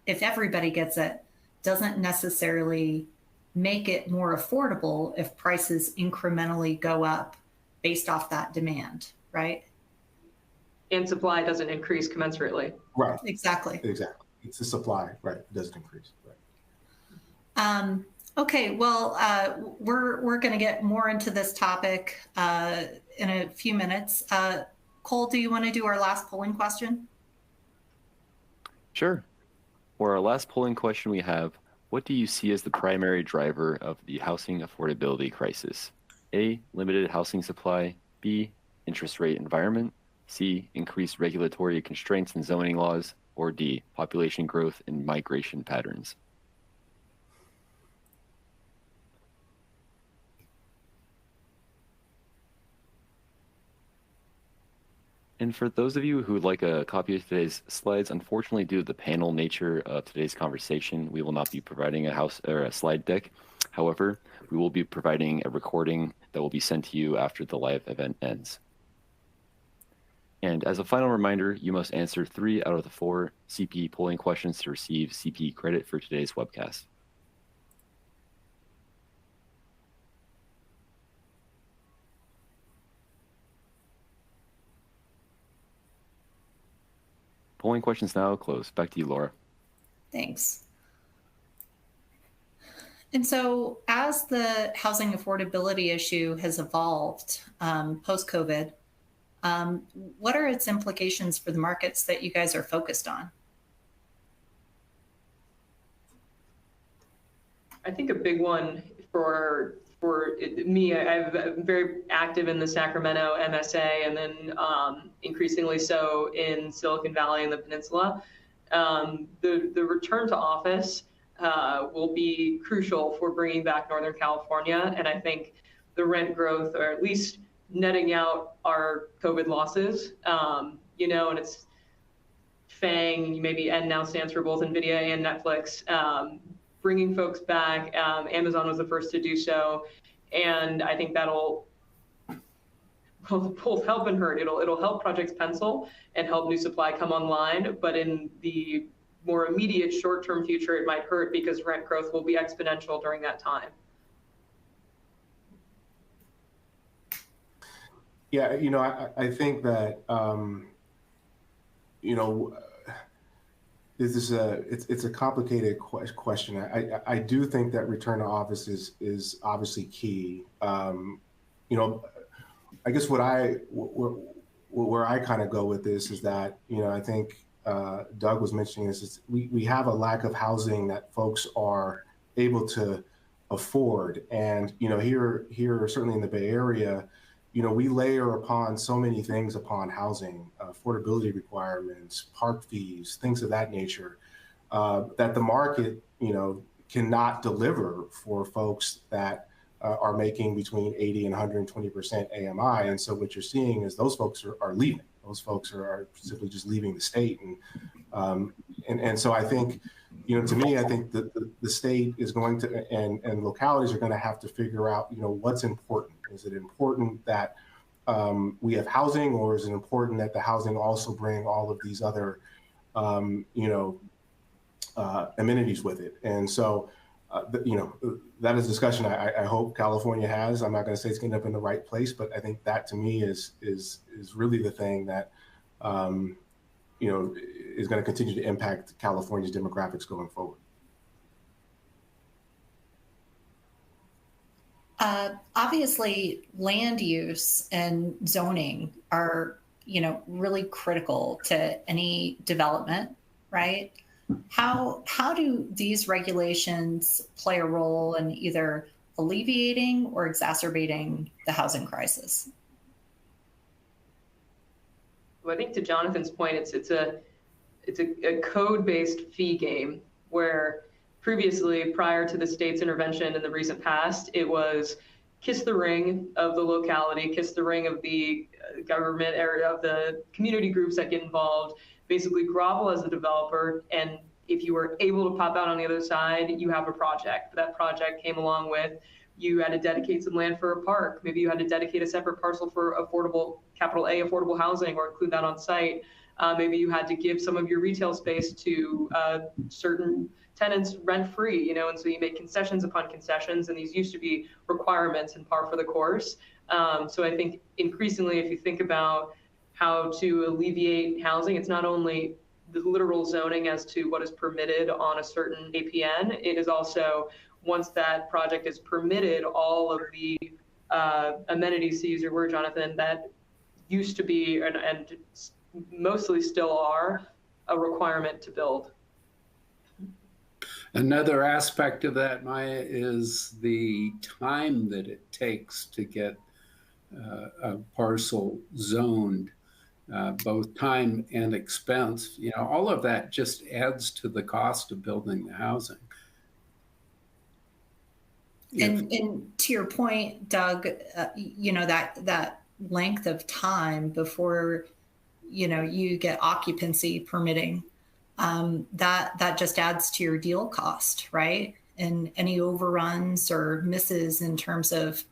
if everybody gets it, doesn't necessarily make it more affordable if prices incrementally go up based off that demand, right? And supply doesn't increase commensurately. Right. Exactly. It's the supply, right? It doesn't increase, right? Okay, well, we're going to get more into this topic in a few minutes. Cole, do you want to do our last polling question? Sure. For our last polling question we have, what do you see as the primary driver of the housing affordability crisis? A, limited housing supply. B, interest rate environment. C, increased regulatory constraints and zoning laws. Or D, population growth and migration patterns. And for those of you who would like a copy of today's slides, unfortunately, due to the panel nature of today's conversation, we will not be providing a slide deck. However, we will be providing a recording that will be sent to you after the live event ends. And as a final reminder, you must answer 3 out of the 4 CPE polling questions to receive CPE credit for today's webcast. Polling questions now closed. Back to you, Laura. Thanks. And so as the housing affordability issue has evolved post-COVID, what are its implications for the markets that you guys are focused on? I think a big one for me, I'm very active in the Sacramento MSA, and then increasingly so in Silicon Valley and the Peninsula. The return to office will be crucial for bringing back Northern California, and I think the rent growth, or at least netting out our COVID losses, you know, and it's FANG, maybe N now stands for both NVIDIA and Netflix, bringing folks back. Amazon was the first to do so. And I think that'll both help and hurt. It'll help projects pencil and help new supply come online. But in the more immediate short-term future, it might hurt because rent growth will be exponential during that time. Yeah, you know, I think that, you know, it's a complicated question. I do think that return to office is obviously key. You know, I guess where I kind of go with this is that, you know, I think Doug was mentioning this, is we have a lack of housing that folks are able to afford. And, you know, here certainly in the Bay Area, you know, we layer upon so many things upon housing, affordability requirements, park fees, things of that nature, that the market, you know, cannot deliver for folks that are making between 80 and 120% AMI. And so what you're seeing is those folks are leaving. Those folks are simply just leaving the state. And so I think, you know, to me, I think that the state is going to, and localities are going to have to figure out, you know, what's important. Is it important that we have housing, or is it important that the housing also bring all of these other, you know, amenities with it? And so, you know, that is a discussion I hope California has. I'm not going to say it's going to end up in the right place, but I think that to me is really the thing that, you know, is going to continue to impact California's demographics going forward. Obviously, land use and zoning are, you know, really critical to any development, right? How do these regulations play a role in either alleviating or exacerbating the housing crisis? Well, I think to Jonathan's point, it's a code-based fee game where previously, prior to the state's intervention in the recent past, it was kiss the ring of the locality, kiss the ring of the government area, of the community groups that get involved, basically grovel as a developer. And if you were able to pop out on the other side, you have a project. That project came along with, you had to dedicate some land for a park. Maybe you had to dedicate a separate parcel for affordable, capital A, affordable housing, or include that on site. Maybe you had to give some of your retail space to certain tenants rent-free, you know, and so you make concessions upon concessions, and these used to be requirements and par for the course. So I think increasingly, if you think about how to alleviate housing, it's not only the literal zoning as to what is permitted on a certain APN, it is also, once that project is permitted, all of the amenities, to use your word, Jonathan, that used to be and mostly still are a requirement to build. Another aspect of that, Maya, is the time that it takes to get a parcel zoned, both time and expense. You know, all of that just adds to the cost of building the housing. And to your point, Doug, you know, that length of time before, you know, you get occupancy permitting, that just adds to your deal cost, right? And any overruns or misses in terms of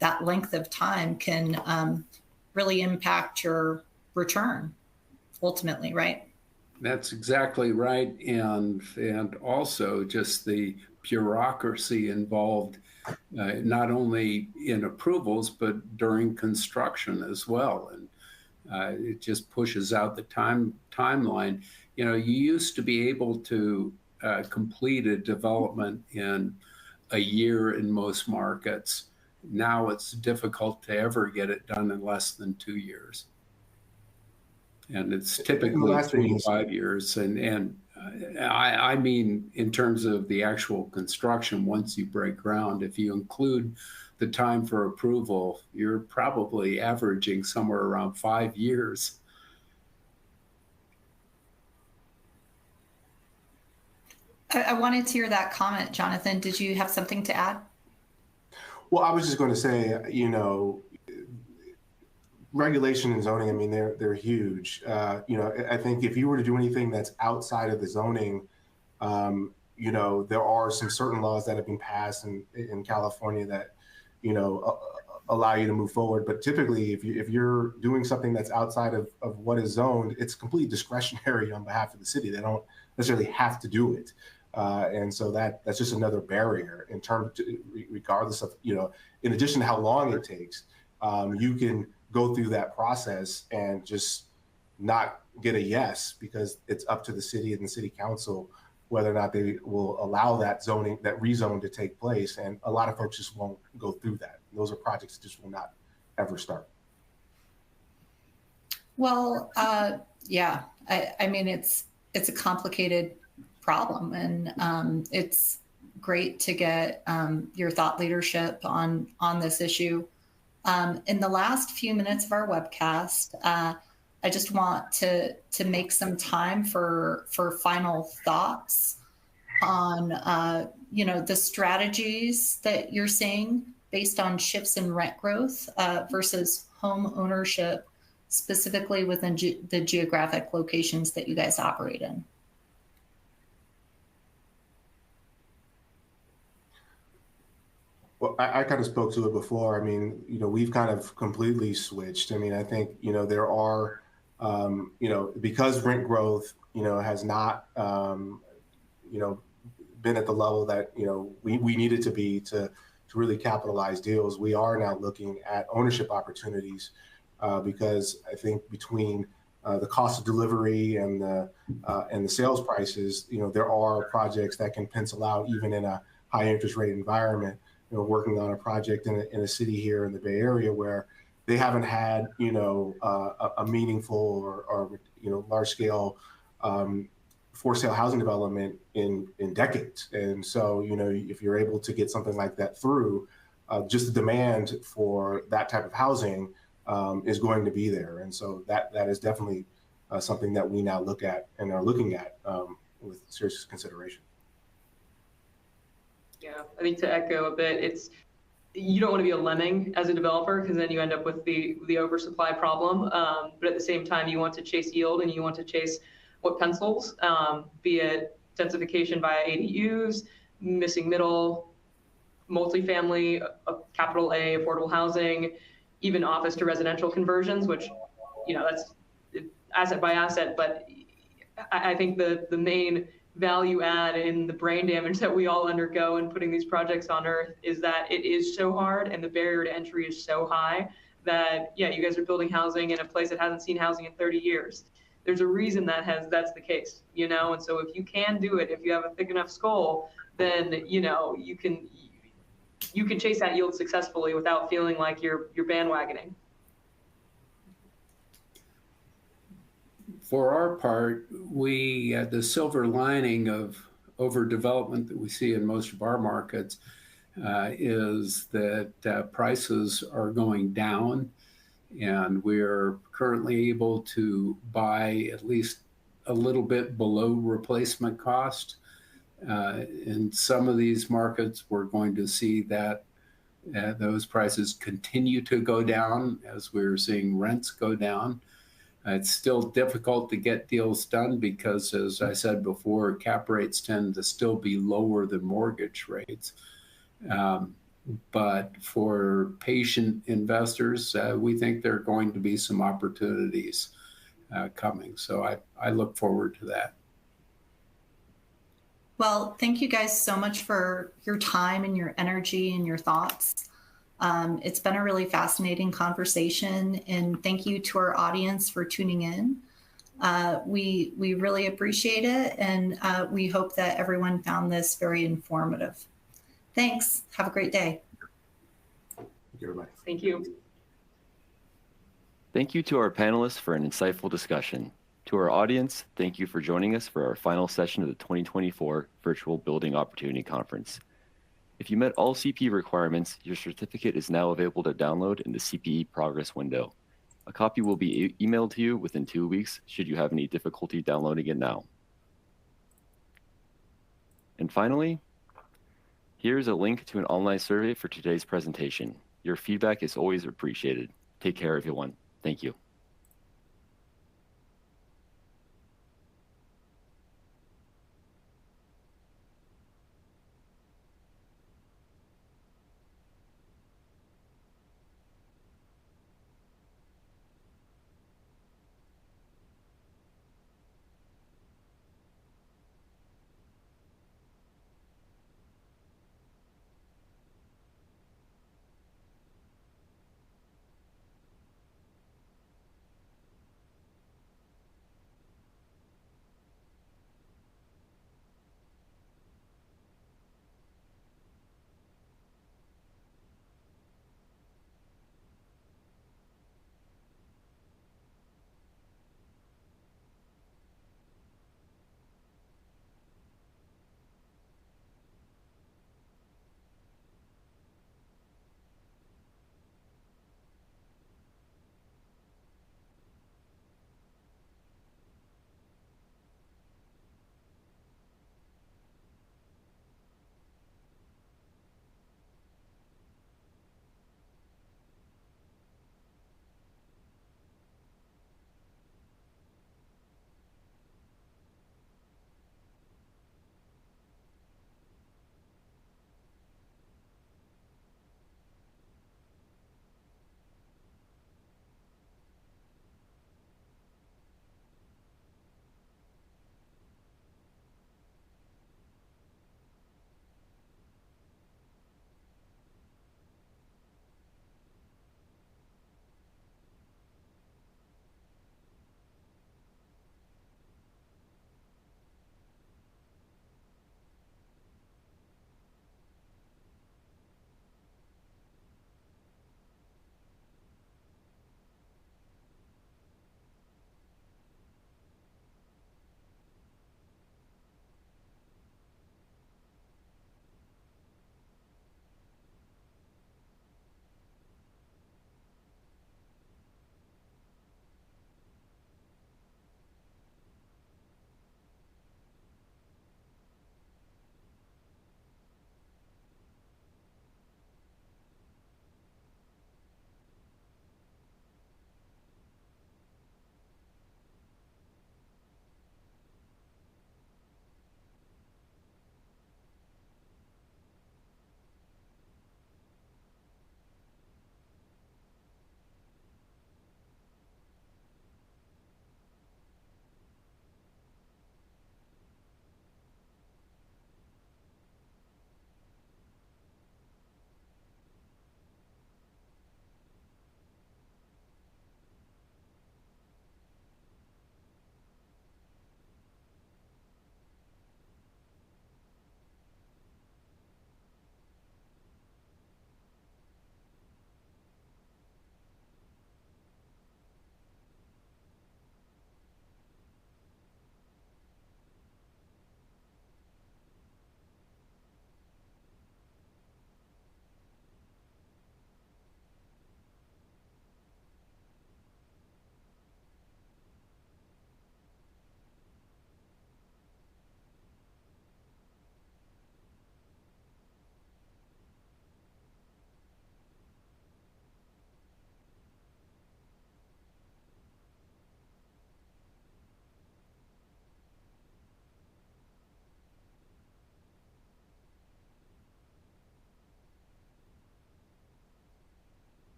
that length of time can really impact your return ultimately, right? That's exactly right. And also just the bureaucracy involved, not only in approvals, but during construction as well. And it just pushes out the timeline. You know, you used to be able to complete a development in a year in most markets. Now it's difficult to ever get it done in less than 2 years. And it's typically 3 to 5 years. And I mean, in terms of the actual construction, once you break ground, if you include the time for approval, you're probably averaging somewhere around 5 years. I wanted to hear that comment, Jonathan. Did you have something to add? Well, I was just going to say, you know, regulation and zoning, I mean, they're huge. I think if you were to do anything that's outside of the zoning, there are some certain laws that have been passed in California that, allow you to move forward. But typically, if you're doing something that's outside of what is zoned, it's completely discretionary on behalf of the city. They don't necessarily have to do it. And so that's just another barrier in terms, regardless of, in addition to how long it takes, you can go through that process and just not get a yes, because it's up to the city and the city council whether or not they will allow that rezone to take place. And a lot of folks just won't go through that. Those are projects that just will not ever start. Well, yeah, I mean, it's a complicated problem, and it's great to get your thought leadership on this issue. In the last few minutes of our webcast, I just want to make some time for final thoughts on the strategies that you're seeing based on shifts in rent growth versus home ownership, specifically within the geographic locations that you guys operate in. Well, I kind of spoke to it before. I mean, we've kind of completely switched. I mean, I think, there are, because rent growth, has not, been at the level that, we needed to be to really capitalize deals. We are now looking at ownership opportunities because I think between the cost of delivery and the sales prices, there are projects that can pencil out even in a high interest rate environment. Working on a project in a city here in the Bay Area where they haven't had, a meaningful or large scale for sale housing development in decades. And so, if you're able to get something like that through, just the demand for that type of housing is going to be there. And so that is definitely something that we now look at and are looking at with serious consideration. Yeah, I think to echo a bit, you don't want to be a lemming as a developer, because then you end up with the oversupply problem. But at the same time, you want to chase yield and you want to chase what pencils, be it densification via ADUs, missing middle, multifamily, capital A, affordable housing, even office to residential conversions, which, that's asset by asset. But I think the main value add in the brain damage that we all undergo in putting these projects on earth is that it is so hard and the barrier to entry is so high that, yeah, you guys are building housing in a place that hasn't seen housing in 30 years. There's a reason that's the case, and so if you can do it, if you have a thick enough skull, then, you can chase that yield successfully without feeling like you're bandwagoning. For our part, the silver lining of overdevelopment that we see in most of our markets is that prices are going down, and we're currently able to buy at least a little bit below replacement cost. In some of these markets, we're going to see that those prices continue to go down as we're seeing rents go down. It's still difficult to get deals done because, as I said before, cap rates tend to still be lower than mortgage rates. But for patient investors, we think there are going to be some opportunities coming. So I look forward to that. Well, thank you guys so much for your time and your energy and your thoughts. It's been a really fascinating conversation, and thank you to our audience for tuning in. We really appreciate it, and we hope that everyone found this very informative. Thanks. Have a great day. Thank you, everybody. Thank you. Thank you to our panelists for an insightful discussion. To our audience, thank you for joining us for our final session of the 2024 Virtual Building Opportunity Conference. If you met all CPE requirements, your certificate is now available to download in the CPE progress window. A copy will be emailed to you within 2 weeks should you have any difficulty downloading it now. And finally, here's a link to an online survey for today's presentation. Your feedback is always appreciated. Take care, everyone. Thank you.